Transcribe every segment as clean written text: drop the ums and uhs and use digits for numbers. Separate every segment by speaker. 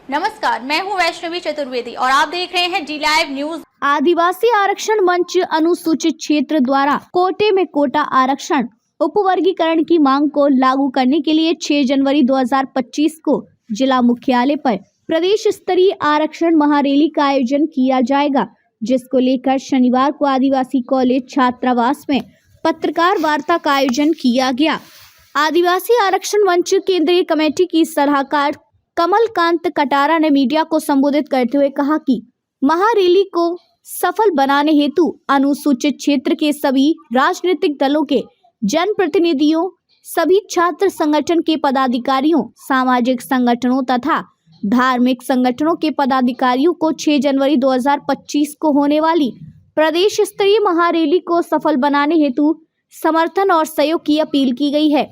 Speaker 1: नमस्कार, मैं हूँ वैष्णवी चतुर्वेदी और आप देख रहे हैं डी लाइव न्यूज।
Speaker 2: आदिवासी आरक्षण मंच अनुसूचित क्षेत्र द्वारा कोटे में कोटा आरक्षण उपवर्गीकरण की मांग को लागू करने के लिए 6 जनवरी 2025 को जिला मुख्यालय पर प्रदेश स्तरीय आरक्षण महारैली का आयोजन किया जाएगा, जिसको लेकर शनिवार को आदिवासी कॉलेज छात्रावास में पत्रकार वार्ता का आयोजन किया गया। आदिवासी आरक्षण मंच केंद्रीय कमेटी की सलाहकार कमलकांत कटारा ने मीडिया को संबोधित करते हुए कहा कि महारैली को सफल बनाने हेतु अनुसूचित क्षेत्र के सभी राजनीतिक दलों के जनप्रतिनिधियों, सभी छात्र संगठन के पदाधिकारियों, सामाजिक संगठनों तथा धार्मिक संगठनों के पदाधिकारियों को 6 जनवरी 2025 को होने वाली प्रदेश स्तरीय महारैली को सफल बनाने हेतु समर्थन और सहयोग की अपील की गई है।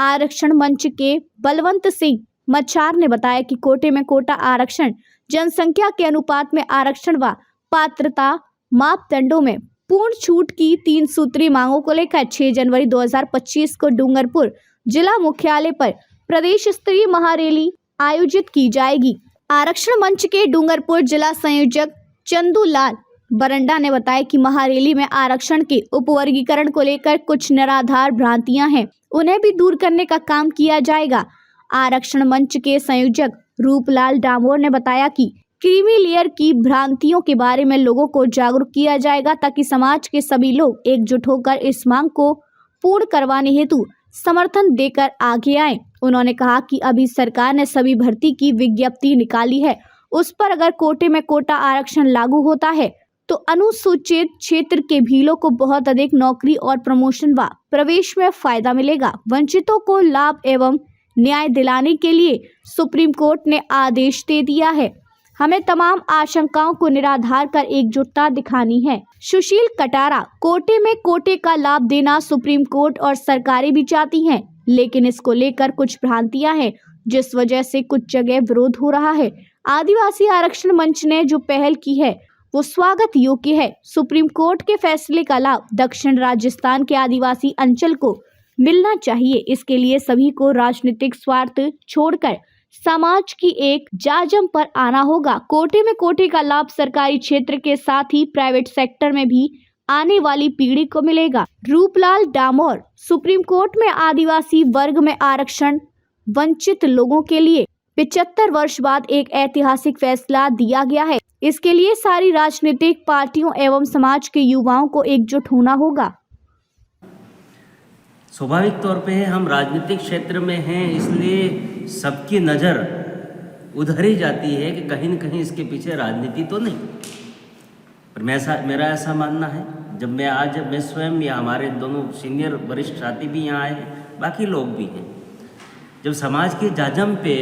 Speaker 2: आरक्षण मंच के बलवंत सिंह मच्छार ने बताया कि कोटे में कोटा आरक्षण जनसंख्या के अनुपात में आरक्षण व पात्रता मापदंडों में पूर्ण छूट की 3 सूत्रीय मांगों को लेकर 6 जनवरी 2025 को डूंगरपुर जिला मुख्यालय पर प्रदेश स्तरीय महारैली आयोजित की जाएगी। आरक्षण मंच के डूंगरपुर जिला संयोजक चंदूलाल बरंडा ने बताया कि महारैली में आरक्षण के उपवर्गीकरण को लेकर कुछ निराधार भ्रांतियां हैं, उन्हें भी दूर करने का काम किया जाएगा। आरक्षण मंच के संयोजक रूपलाल डामोर ने बताया कि क्रीमी लेयर की भ्रांतियों के बारे में लोगों को जागरूक किया जाएगा ताकि समाज के सभी लोग एकजुट होकर इस मांग को पूर्ण करवाने हेतु समर्थन देकर आगे आए। उन्होंने कहा कि अभी सरकार ने सभी भर्ती की विज्ञप्ति निकाली है, उस पर अगर कोटे में कोटा आरक्षण लागू होता है तो अनुसूचित क्षेत्र के भीलों को बहुत अधिक नौकरी और प्रमोशन व प्रवेश में फायदा मिलेगा। वंचितों को लाभ एवं न्याय दिलाने के लिए सुप्रीम कोर्ट ने आदेश दे दिया है। हमें तमाम आशंकाओं को निराधार कर एकजुटता दिखानी है। सुशील कटारा, कोटे में कोटे का लाभ देना सुप्रीम कोर्ट और सरकारें भी चाहती हैं, लेकिन इसको लेकर कुछ भ्रांतियां हैं, जिस वजह से कुछ जगह विरोध हो रहा है। आदिवासी आरक्षण मंच ने जो पहल की है वो स्वागत योग्य है। सुप्रीम कोर्ट के फैसले का लाभ दक्षिण राजस्थान के आदिवासी अंचल को मिलना चाहिए। इसके लिए सभी को राजनीतिक स्वार्थ छोड़कर समाज की एक जाजम पर आना होगा। कोटे में कोटे का लाभ सरकारी क्षेत्र के साथ ही प्राइवेट सेक्टर में भी आने वाली पीढ़ी को मिलेगा। रूपलाल डामोर, सुप्रीम कोर्ट में आदिवासी वर्ग में आरक्षण वंचित लोगों के लिए 75 वर्ष बाद एक ऐतिहासिक फैसला दिया गया है। इसके लिए सारी राजनीतिक पार्टियों एवं समाज के युवाओं को एकजुट होना होगा।
Speaker 3: स्वाभाविक तौर पे हम राजनीतिक क्षेत्र में हैं, इसलिए सबकी नज़र उधर ही जाती है कि कहीं न कहीं इसके पीछे राजनीति तो नहीं। पर मेरा ऐसा मानना है, जब मैं स्वयं या हमारे दोनों सीनियर वरिष्ठ साथी भी यहाँ आए हैं, बाकी लोग भी हैं, जब समाज के जाजम पे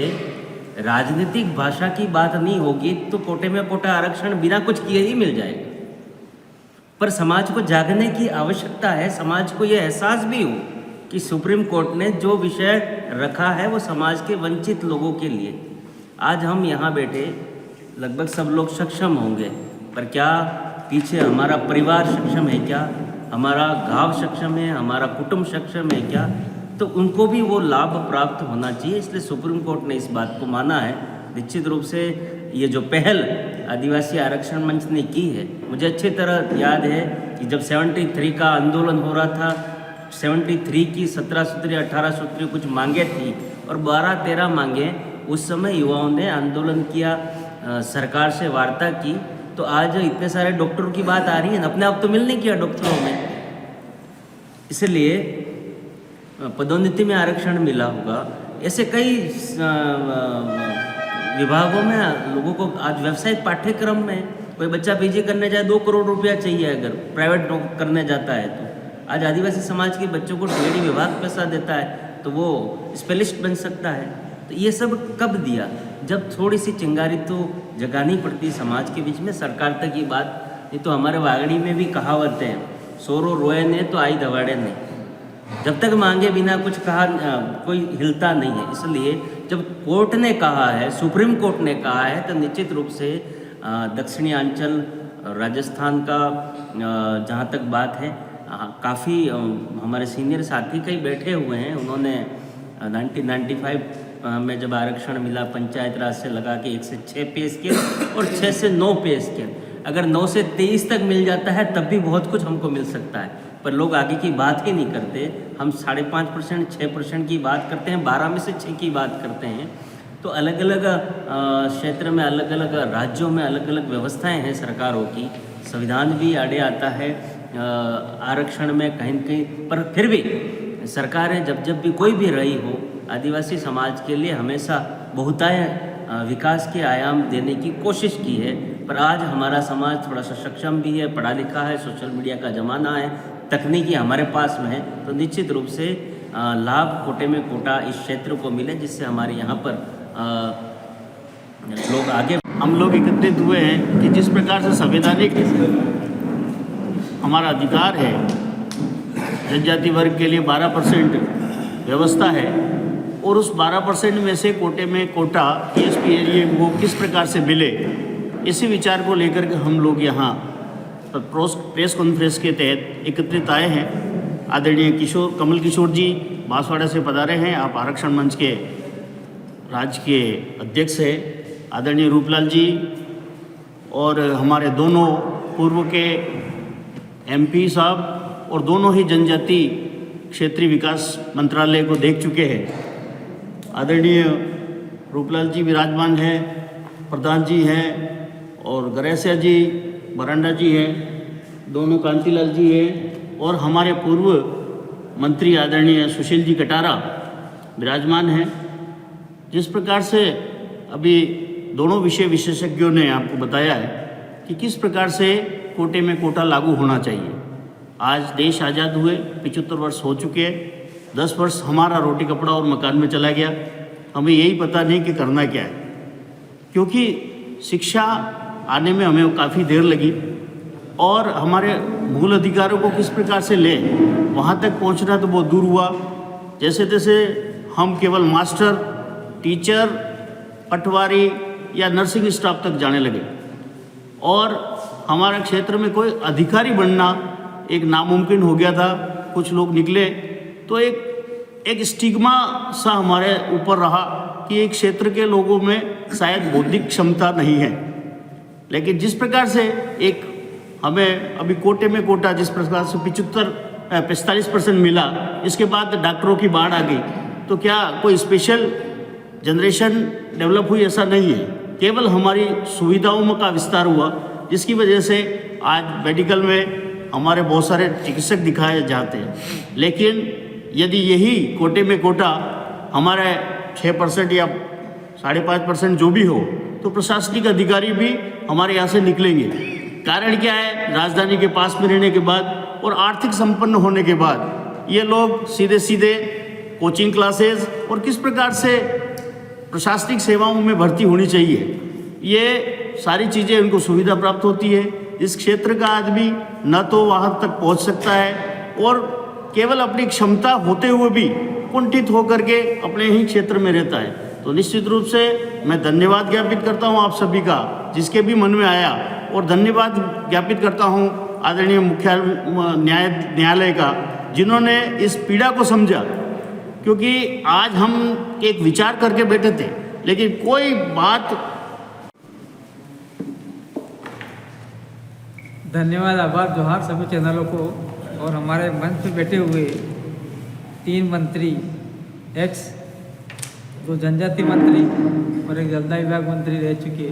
Speaker 3: राजनीतिक भाषा की बात नहीं होगी तो कोटे में कोटा आरक्षण बिना कुछ किए ही मिल जाएगा। पर समाज को जागने की आवश्यकता है, समाज को यह एहसास भी हो कि सुप्रीम कोर्ट ने जो विषय रखा है वो समाज के वंचित लोगों के लिए। आज हम यहाँ बैठे लगभग सब लोग सक्षम होंगे, पर क्या पीछे हमारा परिवार सक्षम है क्या, हमारा गांव सक्षम है, हमारा कुटुंब सक्षम है क्या? तो उनको भी वो लाभ प्राप्त होना चाहिए। इसलिए सुप्रीम कोर्ट ने इस बात को माना है। निश्चित रूप से ये जो पहल आदिवासी आरक्षण मंच ने की है, मुझे अच्छी तरह याद है कि जब 73 का आंदोलन हो रहा था, 73 की 17 सूत्री 18 सूत्री कुछ मांगे थी और 12-13 मांगे, उस समय युवाओं ने आंदोलन किया, सरकार से वार्ता की। तो आज इतने सारे डॉक्टरों की बात आ रही है, अपने आप तो मिल नहीं किया डॉक्टरों में, इसलिए पदोन्नति में आरक्षण मिला होगा। ऐसे कई विभागों में लोगों को आज व्यावसायिक पाठ्यक्रम में कोई बच्चा पीजी करने जाए 2 करोड़ रुपया चाहिए, अगर प्राइवेट करने जाता है तो। आज आदिवासी समाज के बच्चों को टीडी विभाग पैसा देता है तो वो स्पेलिस्ट बन सकता है। तो ये सब कब दिया? जब थोड़ी सी चिंगारी तो जगानी पड़ती समाज के बीच में, सरकार तक ये बात। नहीं तो हमारे वागड़ी में भी कहावतें हैं, सोरो रोए ने तो आई दवाड़े नहीं। जब तक मांगे बिना कुछ कहा कोई हिलता नहीं है। इसलिए जब कोर्ट ने कहा है, सुप्रीम कोर्ट ने कहा है, तो निश्चित रूप से दक्षिणी अंचल राजस्थान का जहाँ तक बात है, काफ़ी हमारे सीनियर साथी कई बैठे हुए हैं, उन्होंने 1995 हमें जब आरक्षण मिला पंचायत राज से लगा के 1 से 6 पे स्केल और 6 से 9 पे स्केल, अगर 9 से 23 तक मिल जाता है तब भी बहुत कुछ हमको मिल सकता है, पर लोग आगे की बात ही नहीं करते। हम 5.5%, 6% की बात करते हैं, 12 में से 6 की बात करते हैं। तो अलग अलग क्षेत्र में, अलग अलग राज्यों में अलग अलग व्यवस्थाएं हैं सरकारों की, संविधान भी आड़े आता है आरक्षण में कहीं न कहीं, पर फिर भी सरकारें जब भी कोई भी रही हो, आदिवासी समाज के लिए हमेशा बहुताय विकास के आयाम देने की कोशिश की है। पर आज हमारा समाज थोड़ा सा सक्षम भी है, पढ़ा लिखा है, सोशल मीडिया का ज़माना है, तकनीकी हमारे पास में है, तो निश्चित रूप से लाभ कोटे में कोटा इस क्षेत्र को मिले, जिससे हमारे यहाँ पर लोग आगे।
Speaker 4: हम लोग एकत्रित हुए हैं कि जिस प्रकार से संवैधानिक हमारा अधिकार है, जनजाति वर्ग के लिए 12% व्यवस्था है, और उस 12% में से कोटे में कोटा टीएसपी एरिया को किस प्रकार से मिले, इसी विचार को लेकर के हम लोग यहाँ प्रेस कॉन्फ्रेंस के तहत एकत्रित आए हैं। आदरणीय कमल किशोर जी बांसवाड़ा से पधारे हैं, आप आरक्षण मंच के राज्य के अध्यक्ष हैं। आदरणीय रूपलाल जी और हमारे दोनों पूर्व के एमपी साहब और दोनों ही जनजाति क्षेत्रीय विकास मंत्रालय को देख चुके हैं। आदरणीय रूपलाल जी विराजमान हैं, प्रधान जी हैं, और गणेशिया जी बरांडा जी हैं, दोनों कांतिलाल जी हैं, और हमारे पूर्व मंत्री आदरणीय सुशील जी कटारा विराजमान हैं। जिस प्रकार से अभी दोनों विषय विशेषज्ञों ने आपको बताया है कि किस प्रकार से कोटे में कोटा लागू होना चाहिए। आज देश आज़ाद हुए 75 वर्ष हो चुके हैं, 10 वर्ष हमारा रोटी कपड़ा और मकान में चला गया, हमें यही पता नहीं कि करना क्या है, क्योंकि शिक्षा आने में हमें काफ़ी देर लगी, और हमारे मूल अधिकारों को किस प्रकार से लें वहाँ तक पहुँचना तो बहुत दूर हुआ। जैसे तैसे हम केवल मास्टर, टीचर, पटवारी या नर्सिंग स्टाफ तक जाने लगे, और हमारे क्षेत्र में कोई अधिकारी बनना एक नामुमकिन हो गया था। कुछ लोग निकले तो एक स्टिग्मा सा हमारे ऊपर रहा कि एक क्षेत्र के लोगों में शायद बौद्धिक क्षमता नहीं है। लेकिन जिस प्रकार से एक हमें अभी कोटे में कोटा जिस प्रकार से 45% मिला, इसके बाद डॉक्टरों की बाढ़ आ गई, तो क्या कोई स्पेशल जनरेशन डेवलप हुई? ऐसा नहीं है, केवल हमारी सुविधाओं का विस्तार हुआ, जिसकी वजह से आज मेडिकल में हमारे बहुत सारे चिकित्सक दिखाए जाते हैं। लेकिन यदि यही कोटे में कोटा हमारे 6% या 5.5% जो भी हो, तो प्रशासनिक अधिकारी भी हमारे यहाँ से निकलेंगे। कारण क्या है? राजधानी के पास में रहने के बाद और आर्थिक संपन्न होने के बाद ये लोग सीधे सीधे कोचिंग क्लासेस और किस प्रकार से प्रशासनिक सेवाओं में भर्ती होनी चाहिए, ये सारी चीज़ें उनको सुविधा प्राप्त होती है। इस क्षेत्र का आदमी न तो वहाँ तक पहुँच सकता है और केवल अपनी क्षमता होते हुए भी कुंठित होकर के अपने ही क्षेत्र में रहता है। तो निश्चित रूप से मैं धन्यवाद ज्ञापित करता हूँ आप सभी का, जिसके भी मन में आया, और धन्यवाद ज्ञापित करता हूँ आदरणीय मुख्य न्यायालय का, जिन्होंने इस पीड़ा को समझा। क्योंकि आज हम एक विचार करके बैठे थे, लेकिन कोई बात।
Speaker 5: धन्यवाद, आभार, जोहार सभी चैनलों को और हमारे मंच पे बैठे हुए 3 मंत्री, एक्स 2 जनजाति मंत्री और एक जलदा विभाग मंत्री रह चुके,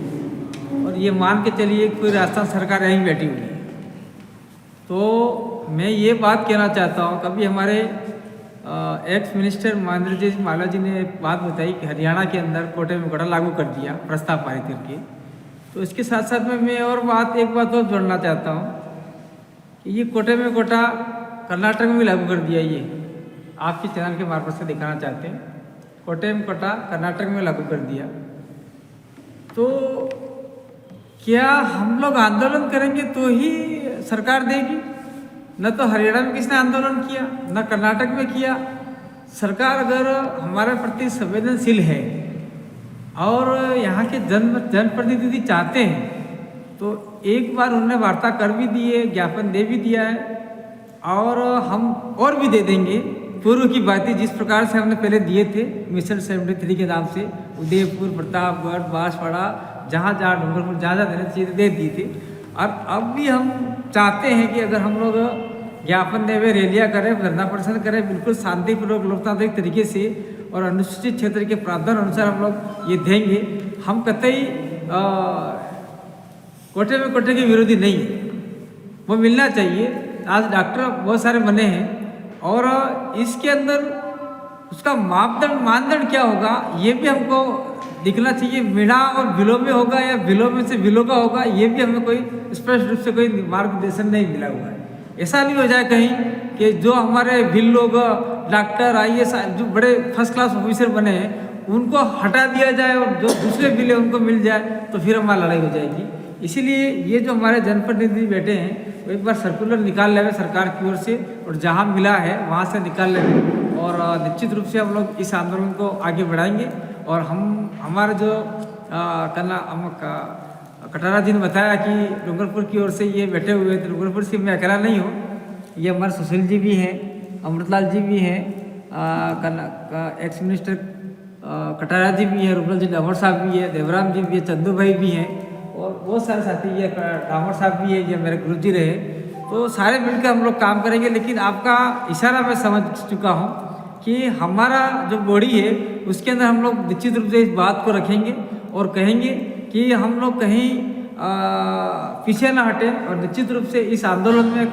Speaker 5: और ये मान के चलिए कोई राजस्थान सरकार यहीं बैठी हुई है। तो मैं ये बात कहना चाहता हूँ, कभी हमारे एक्स मिनिस्टर महेंद्र जी माला जी ने एक बात बताई कि हरियाणा के अंदर कोटे में कोटा लागू कर दिया, प्रस्ताव पारित करके। तो इसके साथ साथ में मैं एक बात और जोड़ना चाहता हूँ कि ये कोटे में कोटा कर्नाटक में भी लागू कर दिया। ये आपके चैनल के मार्फत से दिखाना चाहते हैं, कोटे में कोटा कर्नाटक में लागू कर दिया। तो क्या हम लोग आंदोलन करेंगे तो ही सरकार देगी? न तो हरियाणा में किसने आंदोलन किया, न कर्नाटक में किया। सरकार अगर हमारे प्रति संवेदनशील है और यहाँ के जनप्रतिनिधि चाहते हैं तो एक बार उन्होंने वार्ता कर भी दी है, ज्ञापन दे भी दिया है, और हम और भी दे देंगे पूर्व की बातें जिस प्रकार से हमने पहले दिए थे मिशन 73 के नाम से, उदयपुर, प्रतापगढ़, बांसवाड़ा, जहाँ जहाँ डूंगरपुर जहाँ जहाँ देने चाहिए दे दिए थे। और अब भी हम चाहते हैं कि अगर हम लोग ज्ञापन देवे, रैलियाँ करें, धरना प्रदर्शन करें, बिल्कुल शांतिपूर्वक लोकतांत्रिक तरीके से और अनुसूचित क्षेत्र के प्रावधान अनुसार हम लोग ये देंगे। हम कतई कोटे में कोटे के विरोधी नहीं है, वो मिलना चाहिए। आज डॉक्टर बहुत सारे बने हैं और इसके अंदर उसका मानदंड क्या होगा ये भी हमको दिखना चाहिए। मीणा और बिलो में होगा या बिलो में से बिलो का होगा, ये भी हमें कोई स्पष्ट रूप से कोई मार्गदर्शन नहीं मिला हुआ है। ऐसा नहीं हो जाए कहीं कि जो हमारे भिल लोग डॉक्टर, IAS जो बड़े फर्स्ट क्लास ऑफिसर बने हैं उनको हटा दिया जाए और जो दूसरे बिल है उनको मिल जाए, तो फिर हमारी लड़ाई हो जाएगी। इसीलिए ये जो हमारे जनप्रतिनिधि बैठे हैं वो एक बार सर्कुलर निकाल लेंगे सरकार की ओर से, और जहाँ मिला है वहाँ से निकाल लेंगे और निश्चित रूप से हम लोग इस आंदोलन को आगे बढ़ाएंगे। और हमारे जो कटारा जी ने बताया कि डूंगरपुर की ओर से ये बैठे हुए थे, डूंगरपुर से मैं अकेला नहीं हूँ, ये हमारे सुशील जी भी हैं, अमृतलाल जी भी हैं, एक्स मिनिस्टर कटारा जी भी हैं, रूपलाल जी डामोर साहब भी है, देवराम जी भी है, चंदू भाई भी हैं और बहुत सारे साथी, ये डामोर साहब भी है, ये मेरे गुरु जी रहे। तो सारे मिलकर हम लोग काम करेंगे। लेकिन आपका इशारा मैं समझ चुका हूँ कि हमारा जो बॉडी है उसके अंदर हम लोग निश्चित रूप से इस बात को रखेंगे और कहेंगे कि हम लोग कहीं पीछे ना हटें और निश्चित रूप से इस आंदोलन में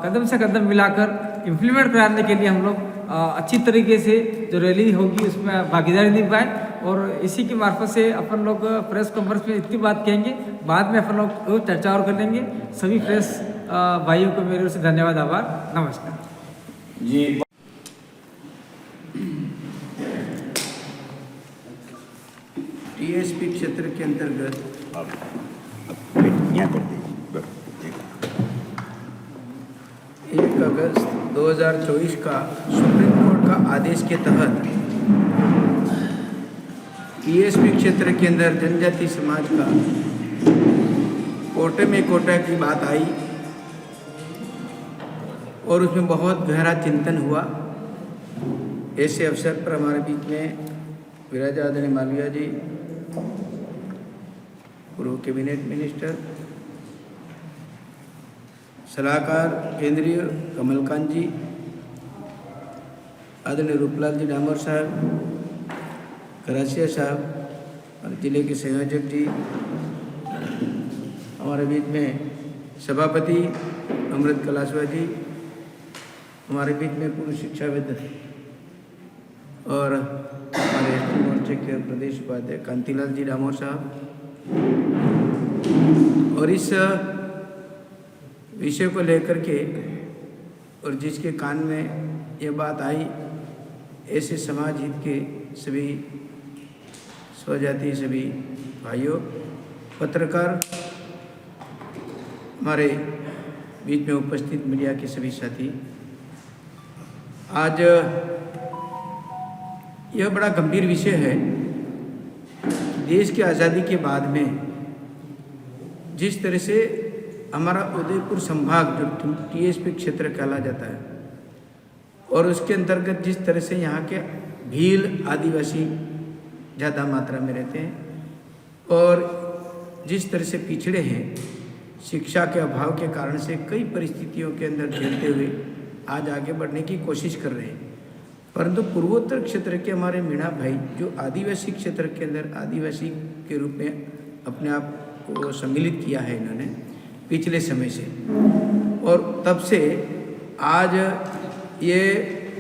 Speaker 5: कदम से कदम मिलाकर इम्प्लीमेंट कराने के लिए हम लोग अच्छी तरीके से जो रैली होगी उसमें भागीदारी निभाएं। और इसी के मार्फत से अपन लोग प्रेस कॉन्फ्रेंस में इतनी बात कहेंगे, बाद में अपन लोग चर्चा और कर लेंगे। सभी प्रेस भाइयों को मेरी ओर से धन्यवाद, आभार, नमस्कार
Speaker 4: जी।
Speaker 6: TSP क्षेत्र के अंतर्गत 1 अगस्त 2024 का सुप्रीम कोर्ट का आदेश के तहत TSP क्षेत्र के अंदर जनजाति समाज का कोटे में कोटा की बात आई और उसमें बहुत गहरा चिंतन हुआ। ऐसे अवसर पर हमारे बीच में विराज आदरणीय मालवीय जी, पूर्व कैबिनेट मिनिस्टर, सलाहकार केंद्रीय कमलकांत जी, आदरणीय रूपलाल जी डामोर साहब, करासिया साहब और जिले के संयोजक जी, हमारे बीच में सभापति अमृत कलासवा जी, हमारे बीच में पूर्व शिक्षाविद और हमारे एसटी मोर्चे के प्रदेश उपाध्यक्ष कांतिलाल जी डामोर साहब, और इस विषय को लेकर के और जिसके कान में ये बात आई, ऐसे समाज हित के सभी स्वजाति सभी भाइयों, पत्रकार, हमारे बीच में उपस्थित मीडिया के सभी साथी, आज यह बड़ा गंभीर विषय है। देश की आज़ादी के बाद में जिस तरह से हमारा उदयपुर संभाग जो TSP क्षेत्र कहला जाता है और उसके अंतर्गत जिस तरह से यहाँ के भील आदिवासी ज़्यादा मात्रा में रहते हैं और जिस तरह से पिछड़े हैं, शिक्षा के अभाव के कारण से कई परिस्थितियों के अंदर झेलते हुए आज आगे बढ़ने की कोशिश कर रहे हैं। परंतु पूर्वोत्तर क्षेत्र के हमारे मीणा भाई जो आदिवासी क्षेत्र के अंदर आदिवासी के रूप में अपने आप को सम्मिलित किया है इन्होंने पिछले समय से, और तब से आज ये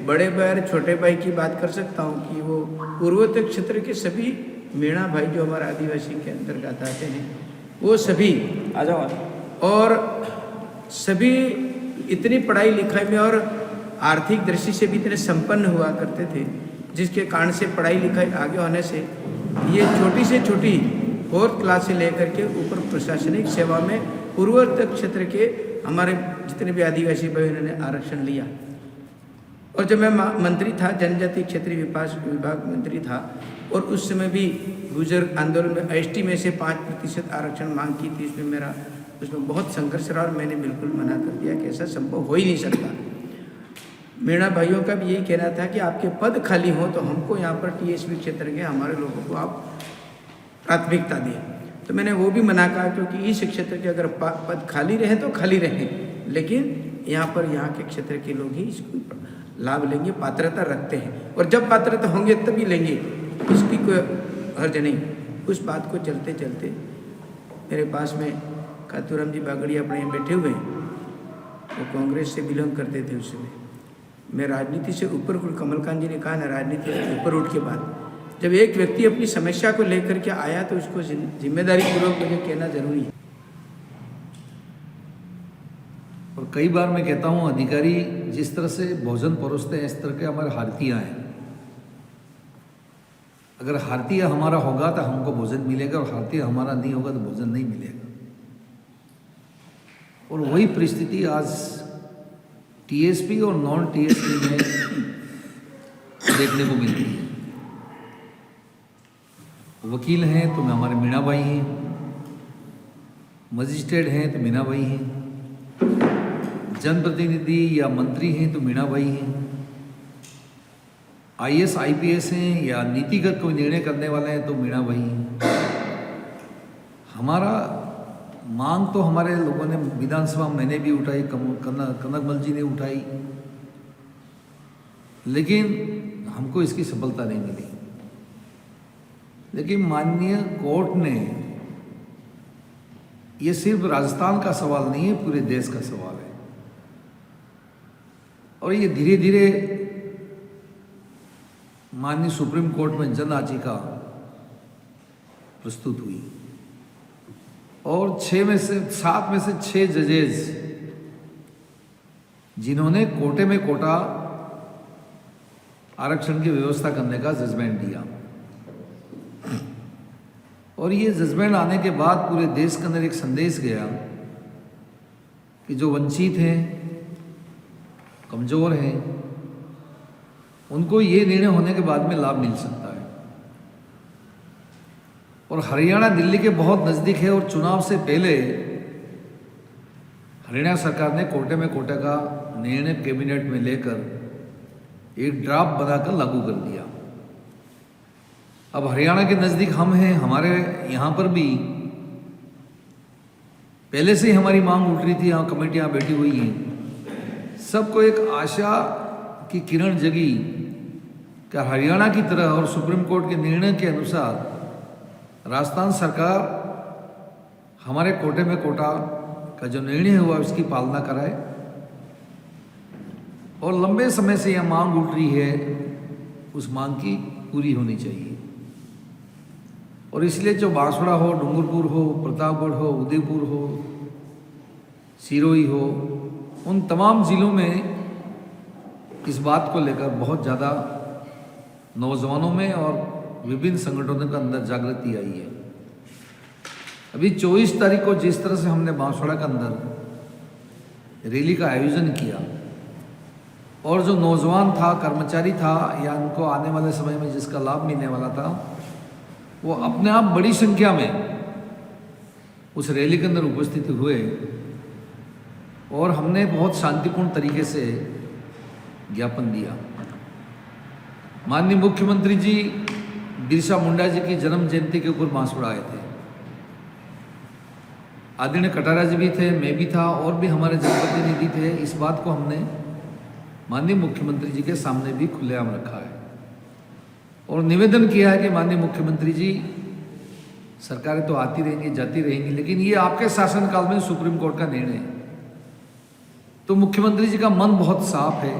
Speaker 6: बड़े भाई और छोटे भाई की बात कर सकता हूँ कि वो पूर्वोत्तर क्षेत्र के सभी मीणा भाई जो हमारे आदिवासी के अंतर्गत आते हैं वो सभी आ जाओ, और सभी इतनी पढ़ाई लिखाई में और आर्थिक दृष्टि से भी इतने संपन्न हुआ करते थे, जिसके कारण से पढ़ाई लिखाई आगे होने से ये छोटी से छोटी 4th क्लास से लेकर के ऊपर प्रशासनिक सेवा में पूर्वोत्तर क्षेत्र के हमारे जितने भी आदिवासी भाई उन्होंने आरक्षण लिया। और जब मैं मंत्री था, जनजाति क्षेत्रीय विकास विभाग मंत्री था, और उस समय भी गुर्जर आंदोलन में ST में से 5% आरक्षण मांग की थी। उसमें बहुत संघर्ष रहा और मैंने बिल्कुल मना कर दिया कि ऐसा संभव हो ही नहीं सकता। मीणा भाइयों का भी यही कहना था कि आपके पद खाली हों तो हमको यहाँ पर टीएसपी क्षेत्र के हमारे लोगों को आप प्राथमिकता दें। तो मैंने वो भी मना कहा, क्योंकि इस क्षेत्र के अगर पद खाली रहे तो खाली रहें, लेकिन यहाँ पर यहाँ के क्षेत्र के लोग ही इसको लाभ लेंगे, पात्रता रखते हैं, और जब पात्रता होंगे तभी लेंगे, इसकी कोई हर्ज नहीं। उस बात को चलते चलते मेरे पास में कातूराम जी बागड़िया अपने यहाँ बैठे हुए हैं, वो कांग्रेस से बिलोंग करते थे उस समय। मैं राजनीति से ऊपर, कमलकांत जी ने कहा ना, राजनीति से ऊपर उठ के बाद जब एक व्यक्ति अपनी समस्या को लेकर के आया तो उसको जिम्मेदारी पूर्वक मुझे कहना जरूरी है।
Speaker 7: और कई बार मैं कहता हूँ, अधिकारी जिस तरह से भोजन परोसते हैं इस तरह के हमारे हारतिया हैं। अगर हारतिया हमारा होगा तो हमको भोजन मिलेगा, और हारतिया हमारा नहीं होगा तो भोजन नहीं मिलेगा। और वही परिस्थिति आज टीएसपी और नॉन टीएसपी में देखने को मिलती है। वकील हैं तो हमारे मीणा भाई हैं, मजिस्ट्रेट हैं तो मीणा भाई हैं, जनप्रतिनिधि या मंत्री हैं तो मीणा भाई हैं, आईएएस आईपीएस हैं या नीतिगत कोई निर्णय करने वाले हैं तो मीणा भाई हैं। हमारा मांग तो हमारे लोगों ने विधानसभा मैंने भी उठाई, कनकमल जी ने उठाई, लेकिन हमको इसकी सफलता नहीं मिली। लेकिन माननीय कोर्ट ने, ये सिर्फ राजस्थान का सवाल नहीं है, पूरे देश का सवाल है, और ये धीरे धीरे माननीय सुप्रीम कोर्ट में जन याचिका प्रस्तुत हुई, और 7 में से 6 जजेस जिन्होंने कोटे में कोटा आरक्षण की व्यवस्था करने का जजमेंट दिया। और ये जजमेंट आने के बाद पूरे देश के अंदर एक संदेश गया कि जो वंचित हैं, कमज़ोर हैं, उनको ये निर्णय होने के बाद में लाभ मिल सकता है। और हरियाणा दिल्ली के बहुत नज़दीक है, और चुनाव से पहले हरियाणा सरकार ने कोटे में कोटा का निर्णय कैबिनेट में लेकर एक ड्राफ्ट बनाकर लागू कर दिया। अब हरियाणा के नज़दीक हम हैं, हमारे यहाँ पर भी पहले से ही हमारी मांग उठ रही थी, यहाँ कमेटियाँ बैठी हुई हैं। सबको एक आशा की किरण जगी कि हरियाणा की तरह और सुप्रीम कोर्ट के निर्णय के अनुसार राजस्थान सरकार हमारे कोटे में कोटा का जो निर्णय हुआ उसकी पालना कराए। और लंबे समय से यह मांग उठ रही है, उस मांग की पूरी होनी चाहिए। और इसलिए जो बांसवाड़ा हो, डूंगरपुर हो, प्रतापगढ़ हो, उदयपुर हो, सिरोही हो, उन तमाम ज़िलों में इस बात को लेकर बहुत ज़्यादा नौजवानों में और विभिन्न संगठनों के अंदर जागृति आई है। अभी 24 तारीख को जिस तरह से हमने बांसवाड़ा के अंदर रैली का आयोजन किया, और जो नौजवान था, कर्मचारी था, या उनको आने वाले समय में जिसका लाभ मिलने वाला था, वो अपने आप बड़ी संख्या में उस रैली के अंदर उपस्थित हुए, और हमने बहुत शांतिपूर्ण तरीके से ज्ञापन दिया। माननीय मुख्यमंत्री जी बिरसा मुंडा जी की जन्म जयंती के ऊपर बांसवाड़ा आए थे। आदरणीय कटारा जी भी थे, मैं भी था, और भी हमारे जनप्रतिनिधि थे। इस बात को हमने माननीय मुख्यमंत्री जी के सामने भी खुलेआम रखा है, और निवेदन किया है कि माननीय मुख्यमंत्री जी, सरकारें तो आती रहेंगी, जाती रहेंगी, लेकिन ये आपके शासनकाल में सुप्रीम कोर्ट का निर्णय है। तो मुख्यमंत्री जी का मन बहुत साफ है,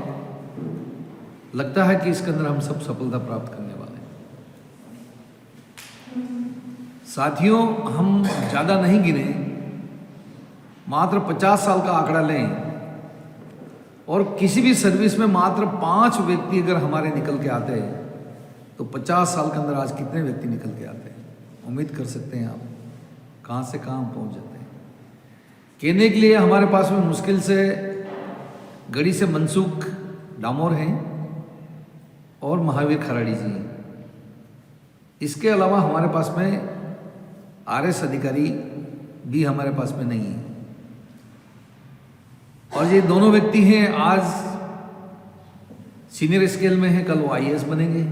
Speaker 7: लगता है कि इसके अंदर हम सब सफलता प्राप्त करने वाले हैं। साथियों, हम ज़्यादा नहीं गिने, मात्र 50 साल का आंकड़ा लें, और किसी भी सर्विस में मात्र 5 व्यक्ति अगर हमारे निकल के आते हैं, तो 50 साल के अंदर आज कितने व्यक्ति निकल के आते हैं? उम्मीद कर सकते हैं आप कहाँ से कहाँ पहुँच जाते हैं। कहने के लिए हमारे पास में मुश्किल से गढ़ी से मनसुख डामोर हैं और महावीर खराड़ी जी हैं। इसके अलावा हमारे पास में आरएस अधिकारी भी हमारे पास में नहीं है, और ये दोनों व्यक्ति हैं आज सीनियर स्केल में हैं, कल वो IAS बनेंगे।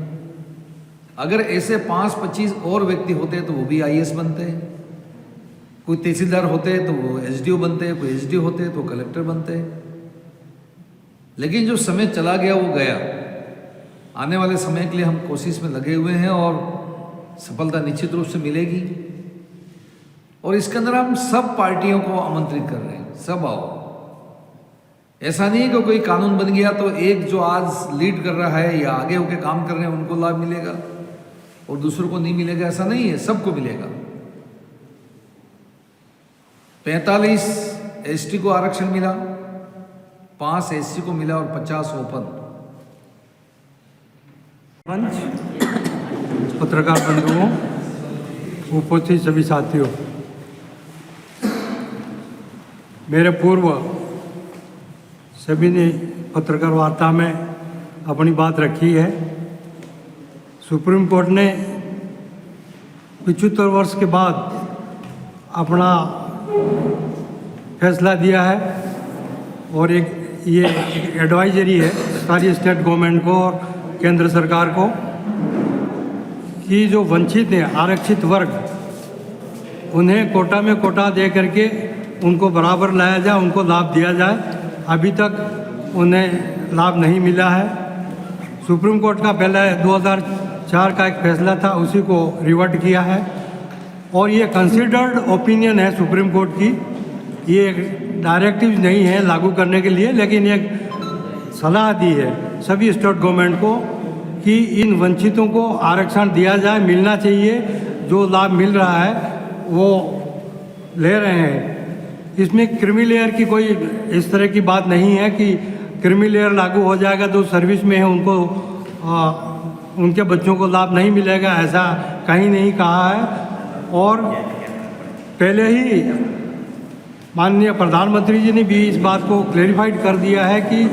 Speaker 7: अगर ऐसे 5-25 और व्यक्ति होते तो वो भी IAS बनते हैं। कोई तहसीलदार होते तो वो SDO बनते, कोई SDO होते तो कलेक्टर बनते। लेकिन जो समय चला गया वो गया। आने वाले समय के लिए हम कोशिश में लगे हुए हैं और सफलता निश्चित रूप से मिलेगी। और इसके अंदर हम सब पार्टियों को आमंत्रित कर रहे हैं, सब आओ। ऐसा नहीं है कि कोई कानून बन गया तो एक जो आज लीड कर रहा है या आगे होकर काम कर रहे हैं उनको लाभ मिलेगा और दूसरों को नहीं मिलेगा, ऐसा नहीं है, सबको मिलेगा। 45 ST को आरक्षण मिला, 5 SC को मिला और 50 ओपन।
Speaker 8: मंच, पत्रकार बंधुओं, उपस्थित सभी साथियों, मेरे पूर्व सभी ने पत्रकार वार्ता में अपनी बात रखी है। सुप्रीम कोर्ट ने 75 वर्ष के बाद अपना फैसला दिया है और ये एडवाइजरी है सारी स्टेट गवर्नमेंट को और केंद्र सरकार को कि जो वंचित हैं, आरक्षित वर्ग, उन्हें कोटा में कोटा दे करके उनको बराबर लाया जाए, उनको लाभ दिया जाए। अभी तक उन्हें लाभ नहीं मिला है। सुप्रीम कोर्ट का पहले 2004 का एक फैसला था, उसी को रिवर्ट किया है और ये कंसिडर्ड ओपिनियन है सुप्रीम कोर्ट की। ये डायरेक्टिव नहीं है लागू करने के लिए, लेकिन एक सलाह दी है सभी स्टेट गवर्नमेंट को कि इन वंचितों को आरक्षण दिया जाए, मिलना चाहिए। जो लाभ मिल रहा है वो ले रहे हैं। इसमें क्रीमी लेयर की कोई इस तरह की बात नहीं है कि क्रीमी लेयर लागू हो जाएगा तो सर्विस में है उनको उनके बच्चों को लाभ नहीं मिलेगा, ऐसा कहीं नहीं कहा है। और पहले ही माननीय प्रधानमंत्री जी ने भी इस बात को क्लेरिफाइड कर दिया है कि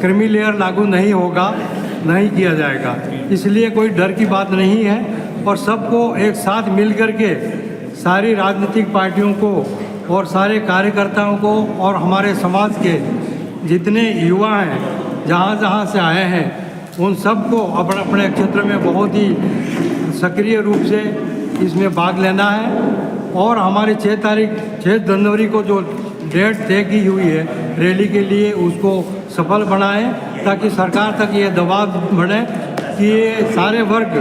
Speaker 8: क्रीमी लेयर लागू नहीं होगा, नहीं किया जाएगा। इसलिए कोई डर की बात नहीं है और सबको एक साथ मिल कर के सारी राजनीतिक पार्टियों को और सारे कार्यकर्ताओं को और हमारे समाज के जितने युवा हैं जहाँ से आए हैं उन सबको अपने अपने क्षेत्र में बहुत ही सक्रिय रूप से इसमें भाग लेना है। और हमारी 6 जनवरी को जो डेट तय की हुई है रैली के लिए, उसको सफल बनाएं ताकि सरकार तक ये दबाव बढ़े कि ये सारे वर्ग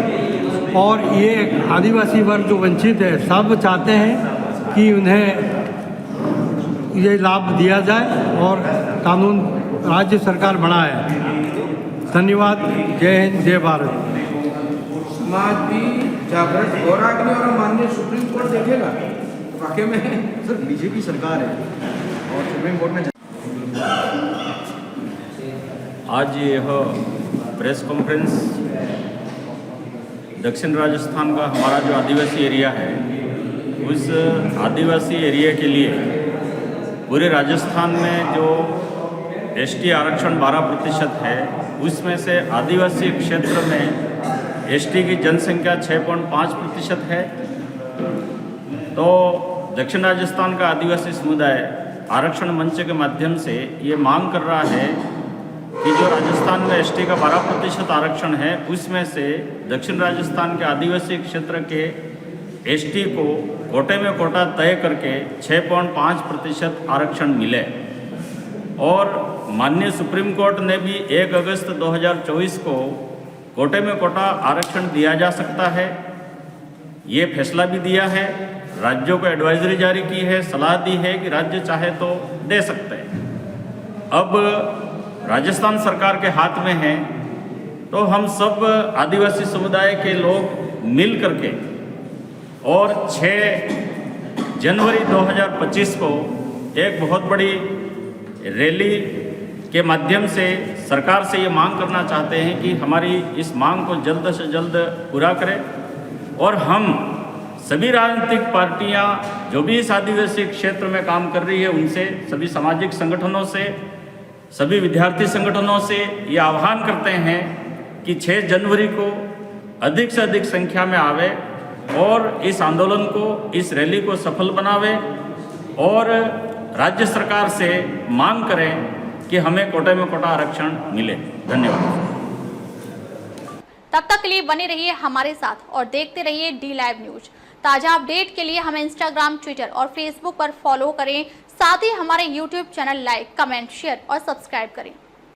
Speaker 8: और ये आदिवासी वर्ग जो वंचित है सब चाहते हैं कि उन्हें ये लाभ दिया जाए और कानून राज्य सरकार बनाए। धन्यवाद। जय हिंद, जय भारत।
Speaker 6: समाज भी जागृत हो रहा है और माननीय सुप्रीम कोर्ट देखेगा वाकई में।
Speaker 9: सर, बीजेपी सरकार है और सुप्रीम कोर्ट ने
Speaker 4: आज यह प्रेस कॉन्फ्रेंस दक्षिण राजस्थान का हमारा जो आदिवासी एरिया है, उस आदिवासी एरिया के लिए पूरे राजस्थान में जो ST आरक्षण 12% है, उसमें से आदिवासी क्षेत्र में ST की जनसंख्या 6.5% है। तो दक्षिण राजस्थान का आदिवासी समुदाय आरक्षण मंच के माध्यम से ये मांग कर रहा है कि जो राजस्थान में ST का 12% आरक्षण है, उसमें से दक्षिण राजस्थान के आदिवासी क्षेत्र के ST को कोटे में कोटा तय करके 6.5% आरक्षण मिले। और माननीय सुप्रीम कोर्ट ने भी 1 अगस्त 2024 को कोटे में कोटा आरक्षण दिया जा सकता है, ये फैसला भी दिया है। राज्यों को एडवाइजरी जारी की है, सलाह दी है कि राज्य चाहे तो दे सकते हैं। अब राजस्थान सरकार के हाथ में है, तो हम सब आदिवासी समुदाय के लोग मिल करके और 6 जनवरी 2025 को एक बहुत बड़ी रैली के माध्यम से सरकार से ये मांग करना चाहते हैं कि हमारी इस मांग को जल्द से जल्द पूरा करें। और हम सभी राजनीतिक पार्टियां जो भी इस आदिवासी क्षेत्र में काम कर रही है, उनसे, सभी सामाजिक संगठनों से, सभी विद्यार्थी संगठनों से ये आह्वान करते हैं कि 6 जनवरी को अधिक से अधिक संख्या में आवे और इस आंदोलन को, इस रैली को सफल बनावे और राज्य सरकार से मांग करें कि हमें कोटे में कोटा आरक्षण मिले। धन्यवाद।
Speaker 1: तब तक के लिए बने रहिए हमारे साथ और देखते रहिए डी लाइव न्यूज। ताजा अपडेट के लिए हमें इंस्टाग्राम, ट्विटर और फेसबुक पर फॉलो करें। साथ ही हमारे YouTube channel like, comment, share और सब्सक्राइब करें।